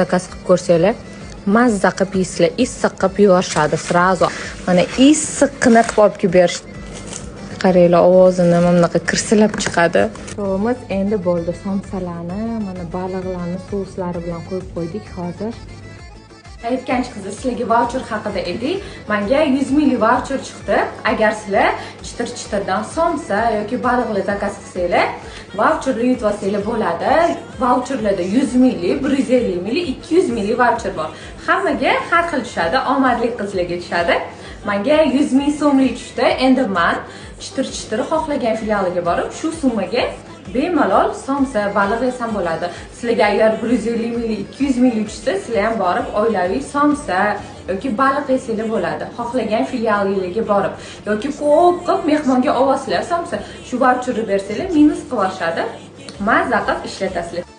Zakaz qilib ko'rsanglar, mazza qilib yeysizlar, issiq qilib yuborishadi srazu. Mana issiqqina qilib olib kelib berishdi. Qaranglar, ovozini mana bunaqa kirsilab chiqadi. Shouimiz endi bo'ldi. Somsalarni, mana baliqlarni souslari bilan qo'yib qo'ydik hozir. Aytganchi qizi, sizlarga voucher haqida edik. Menga 100 ml voucher chiqdi. Agar sizlar chitir-chitirdan somsa yoki baliqli zakaz qilsanglar, voucherni yutib olsanglar bo'ladi. Voucherlarda 100 ml, 150 ml, 200 ml voucher bor. Hammaga har xil tushadi, omadli qizlarga tushadi. Menga 100 ming so'mlik tushdi. Endi men chitir-chitir xohlagan filialiga borib, shu summaga bemalol somsa, baliq yesam bo'ladi. Sizlarga agar 150 ml, 200 ml tushsa, sizlar ham borib oilaviy somsa yoki baliq yesanglar bo'ladi. Xohlagan filialiga borib yoki ko'p qilib mehmonga olsanglar somsa, shu voucherni bersanglar minus qilib olishadi. Mazza qilib ishlatasizlar.